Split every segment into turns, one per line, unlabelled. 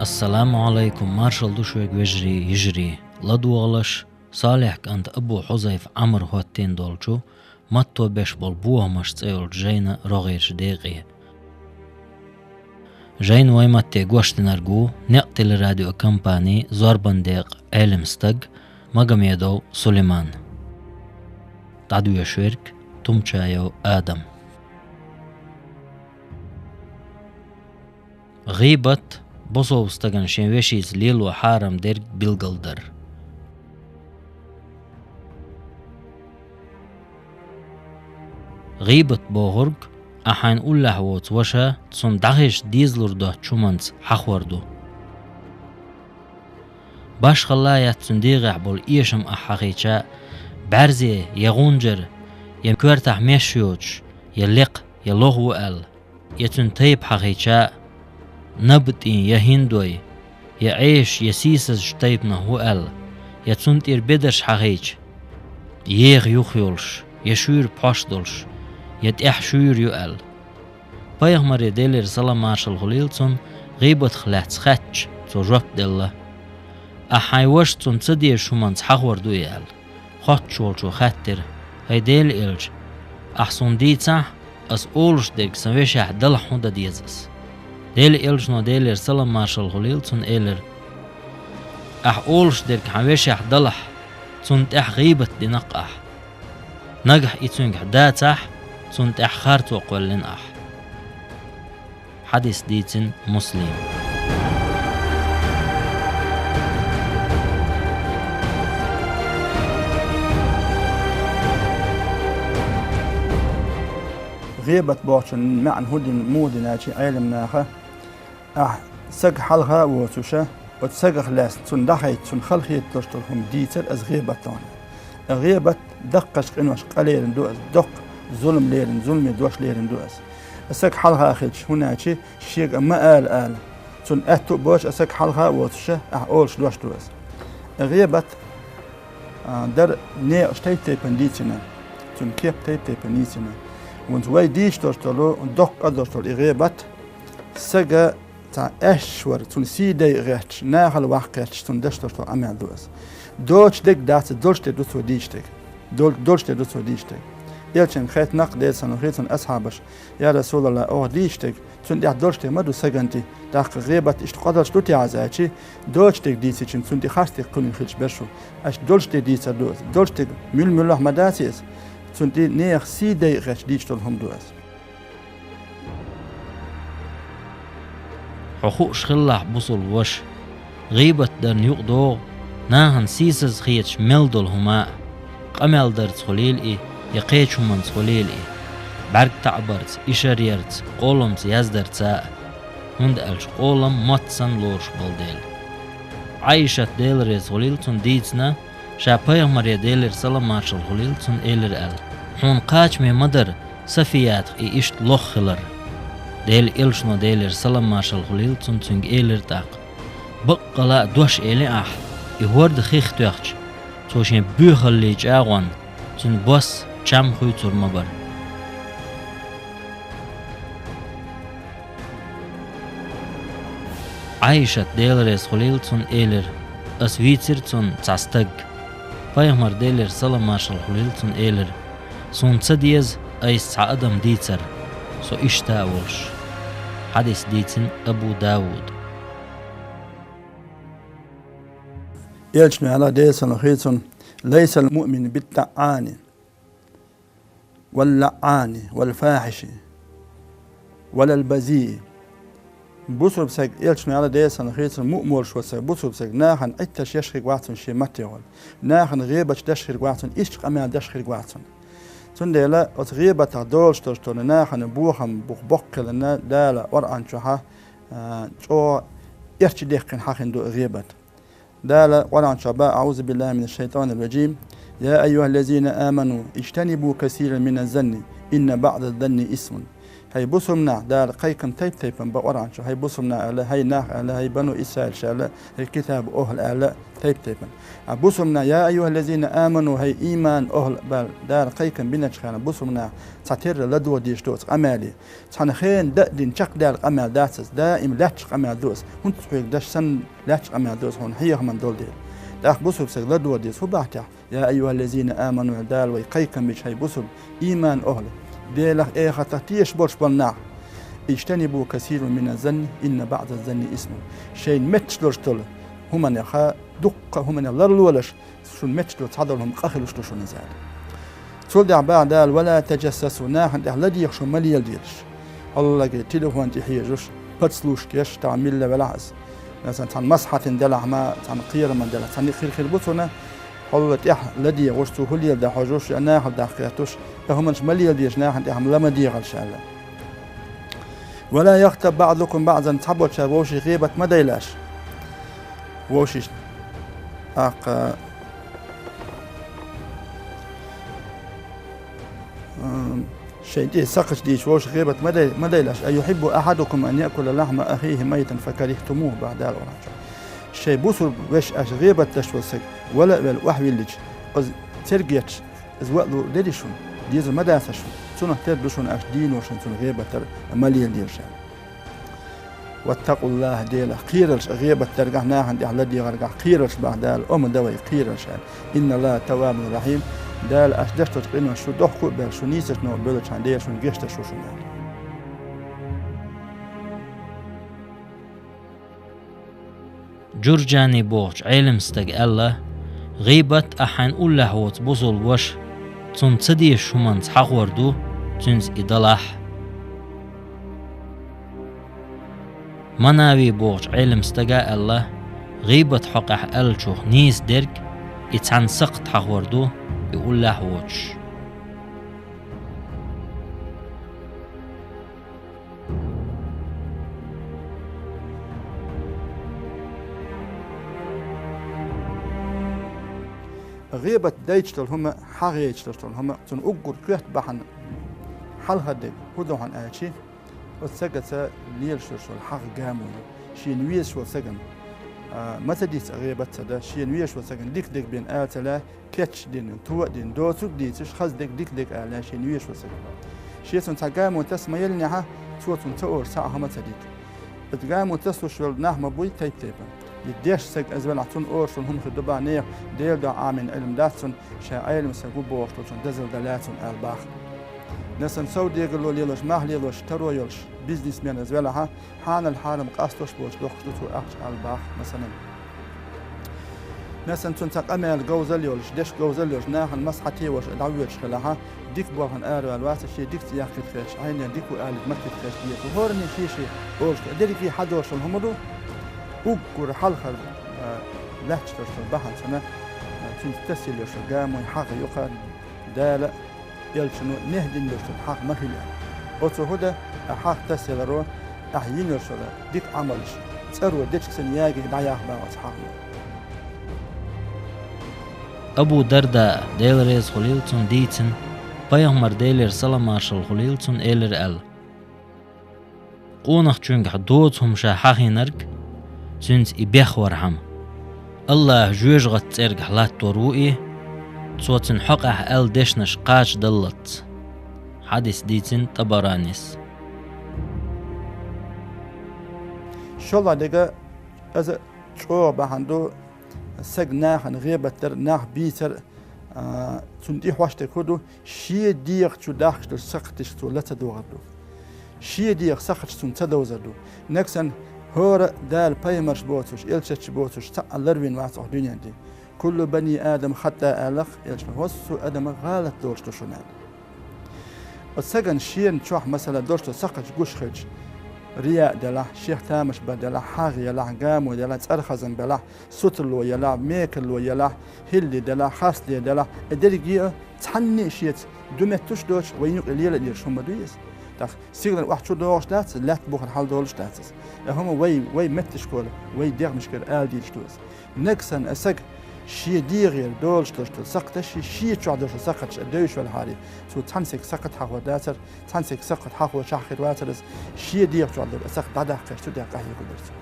السلام عليكم. مارشال دوشويك وجري يجري لدوغلش صالح كانت أبو حذيف عمر هوتين دولشو ماتو بيش بالبوه مش تسيول جينا رغيش ديغي جين ويمتي قوشت نرقو نقتل راديو كمباني زوربان ديق علم ستق مقام يدو سليمان تعدو يشويرك تمشايو آدم غيبت بصو استغن شنوشيز ليل وحارم ديرك بالقلدر غيبت بوغرق أحين أوله ووت وشا تسون دغيش ديزلور ده چومنز حخوردو باش خلايا تسون ديغع بول إيشم أحقيچا برزي يغونجر يمكورتح ميشيوش يلق يلوغو أل يتون تيب حقيچا نبتين يهندوي يعيش يسيسز جتيبنا هو أل يتون تير بدرش حقيچ يغ يخيولش يشور باشدولش يتأح شور يؤل بايغمر يديلر صلا مارشال خليلتون غيبت خلات خاتش تو جوب دله أحاي وشتون تصدير شومانز حخوردو يأل خاتشول شو خاتر هيديل إلج أحسون ديتسا أس أولش ديك سنوشح دلحو دا ديزس ديل إلج نو ديلر صلا مارشال خليلتون إلر أح أولش ديك حوشح دلح تون تأح غيبت دي نقح نجح إتونك داتح تون تأح خارتو قولن أح حديث ديتن مسلم
غيبت بوشن معن هودين مودناتي عالم ناخه سق حلها وتوشا وتسق خلاص تون دحيت تون خلخيت تشترهم ديتر از غيبتان غيبت دقش قنوش قليل دوز دق ظلم ليرن ظلم دوش ليرن دوز سق حلها اخيش هناكي شيء ما آل تون اتو بوش سق حلها وتوشا اولش دوش دوز غيبت در ني اشتيتي بنديتنا تون كيب تيتي بنديتنا und weil die Stostolo und doch adostol irebat sega ta eshwar tun side recht nachal wachert tun destostol amel dos doch dek dat dolste do so dichtek dolste do so dichtek yelchen khat naqde san khitun ashabash ya rasulullah o dichtek tun der dolste ma do seganti da irebat ist qadar stuti azachi dolstek disichin tun di khastik kun khich beshu as dolste dis dos dolstek mul ahmadasis تون دي نيخ سيدي غش ديجتل هم دوز
حقوق شخلح بصل وش غيبت در يقضو ناهن سيسز خيتش ملدل هما قمل در تخليل اي يقيتش من تخليل اي برق تعبرت إشاريرت قولمت يزدر تاء هند ألش قولم ماتسن لورش بالديل عايشت ديل ريز خليل تون ديتنا شا پیغمبر ديلر سلام مارشال خليلتون إلر أل حون قاچ مي مدر سفيات إي إشت لوخلر ديل إلشنو ديلر سلام مارشال خليلتون تونج إلر تاق بقلا دوش إلي أح إهورد خيخ توخش توشين بيخل ليج آغوان تون بوس چم خوي تور مبر عايشت ديلر خليلتون إلر أسويتر تاستق پیغمبر ديلر سلام مارشال خليلتون إلر سون تديز أيس عادم ديتر سو إشتاولش حديث ديتن أبو داود
يلشن على ديسن خيتون ليس المؤمن بالتعاني واللعان والفاحش ولا البذيء بوسر بسك يلشن على ديسن خيتون مؤمر شو سك بوسر بسك ناخن اتش يشخي واتن شي ماتيول ناخن غيبش دشخي واتن ايش قمال دشخي واتن تندلا ات غيبه تدولش تشتون ناخن بوخم بوخبقلنا دالا وران شوها جو يرتي دقن حقن دو غيبه دالا وران شبا اعوذ بالله من الشيطان الرجيم يا ايها الذين امنوا اجتنبوا كثيرا من الظن ان بعض الظن اسم هاي بوسمنا دار قيكم تيبن بقران شو هاي بوسمنا على هاي ناخ على هاي بنو إسرائيل شاله هاي كتاب أهل على تيبن بوسمنا يا أيها الذين آمنوا هاي إيمان أهل بال دار قيكم بنشخنا بوسمنا تعتر لدو ديش دوس أمالي تنخين دين شق دار أمال داسس دائم لاتش أمال دوس هون تحويق داش سن لاتش أمال دوس هون هي من دول دير داخ بوسب سق لدو ديس هو بعتها يا أيها الذين آمنوا دار وقيكم بيش هاي بوسب إيمان أهل ديلخ إيه خطاتيش برش بالنار اجتنبوا كثير من الظن إن بعض الظن اسم شيء متشلوش طول هم نخا دقة هم نلرلولش شو متشلو تصدرهم قخلوش شو نزال تولد بعد ولا تجسسوا ناحن الذي يخشوا مليال ديرش الله قال تلوه أنت حيجوش بتسلوش كيش تعمل له بلعز مثلا عن مصحة دلع ما عن قير من دلع عن خير بوتنا الله تح الذي يغشوا هو اللي حاجوش أنا هل داخلتوش هم مش مليال ديرش ناحن هم لما دير إن شاء الله ولا يغتب بعضكم بعضا تحبوا شابوشي غيبة ما ديلاش ووشي شيء دي سقش ديش ووش غيبة ما ديلاش أيحب أحدكم أن يأكل لحم أخيه ميتا فكرهتموه بعد الوراج شيء بوصل وش أش غيبة تشوسك ولا بالوحوي الليج ترجيتش إزوألو لديشون ديزو ما داسشون سنة تردشون أش دين وشن سنة غيبة مليان ديرشان واتقوا الله ديلا قيرش غيبة ترجع ناهن الذي غرق قيرش بعد الأم دوي قيرش إن الله تواب رحيم دال أشدشت تقريبا شو دخو بل شو نيسش نو بلش عندي شو نجشت شو
جرجاني بوش علم استق الله غيبة أحن أولا هوت بوصل وش تون تصدي شومان تحق وردو تنز إدلاح مناوي بوش علم استقاء الله غيبة حقح ألشوخ نيس درك يتعن سقط حق وردو يقول له ووش
غيبة دايجتل هم حاجيجتل هم تون أقول كيت بحن حل هدك هدو عن آشي وسجت ليل شو الحق جامون شي نويس شو سجن متى ديس غيبة تدا شي نويس شو سجن ديك بين آتلا كاتش دين تو دين دوسك ديتش خز ديك آلا شي نويس شو سجن شي تون تجامون تسمى يلنيها تو تون تور ساعة متى ديك بتجامون تسلو شو نحم بوي تيب يديش سج أزبل عطون أورشون هم خدبا نير ديل دا عامن علم داتون شا علم سجوب بوشتون دزل دلاتون الباخ نسن سودي قالوا ليلوش ماه ليلوش ترو يلش بيزنس مان أزبلها حان الحارم قاستوش بوش لوخشتو أخش الباخ مثلا نسن تنتق أمل جوزل يلش دش جوزل يلش ناهن مسحتي وش دعويش خلاها ديك بوهن آرو الواسع شيء ديك تياخد خيش عين ديكو آل مكت خيش ديك وهورني شيء أورش ديري في حد وش الهمرو وقر حلقة لحش ترشل بحن سنة تنتسل يرشل قام ويحاق يقال دالة يلشنو نهدين يرشل حاق مهلا أوتو هدا أحاق تسل رو أحيين يرشل ديك عملش تسروا ديك سنياجي دعياق باوات حاق
أبو درداء ديل ريز خليلتون ديتن بيغمر ديلر سلام مارشل خليلتون إيلر أل قونخ چونك دوتهم شا حاقي نرك سنت إبيخ ورحم الله جوج غت ترق حلات توروئي صوتن حقح أل دشنش قاش دلت حديث ديتن طبرانيس
شولا دقا أزا شو بحندو سق ناخن غيبة تر ناخ بيتر تندي حواشت كودو شي ديق شو داخل سقطش تو لتدو غدو شي ديق سقطش تنتدو زدو نكسن هور دال بايمرش بوتوش إلشتش بوتوش تألر بين واسع الدنيا دي كل بني آدم حتى آلخ إلش وصو آدم غالت دورشتو شنال السجن شين شوح مثلا دورشتو سقط جوش خج رياء دلح شيخ تامش بدلح حاغي يلح قامو دلح ترخزن بلح ستلو يلح ميكلو يلح هلي دلح خاصلي دلح الدرجية تحني شيت دومتوش دوش وينوك الليلة ديرش هم دويس سيغلن واحد شو دوش داتس لا تبوخن حال دولش داتس هم وي متش كول وي دير مشكل آل ديش دوس نكسن أسق شي ديغير دولش تشتل سقط شي تعدش سقط دوش والهاري سو تنسك سقط حقو داتر تنسك سقط حقو شاخر واترس شي ديغ تعدل سقط دادا قشتو دقه يقدرت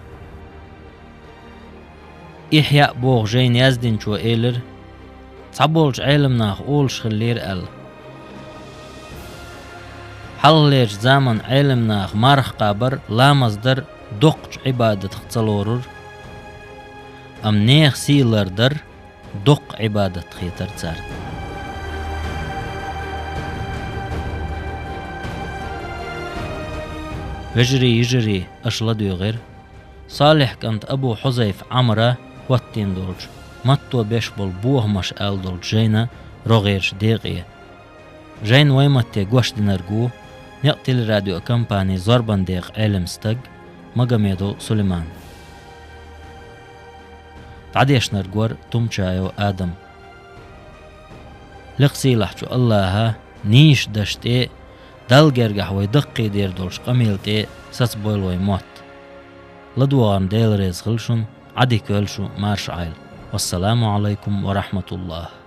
إحياء بوغ جين يزدين شو إيلر تعبولج علمناخ أولش خلير أل حليج زمن علمناخ مارخ قابر لا مصدر دقج عبادة ختصلورر أم نيخ سيلر در دق عبادة خيتر تسارد وجري يجري أشلد يغير صالح كانت أبو حذيف عمرة واتين دولج ماتو بيشبل بوه مش آل دولج جينا رغيرش ديغية جين ويمتي قوش دينرقو نقتل راديو كمباني زربان ديغ علم ستق مقاميدو سليمان تعديش نرقور تمشايو آدم لقسي لحجو الله نيش دشتي دل جرجح ويدقي دير دولش قميلتي سسبويل ويموت لدوان ديل ريز خلشن عدي كولشو مارش عيل والسلام عليكم ورحمة الله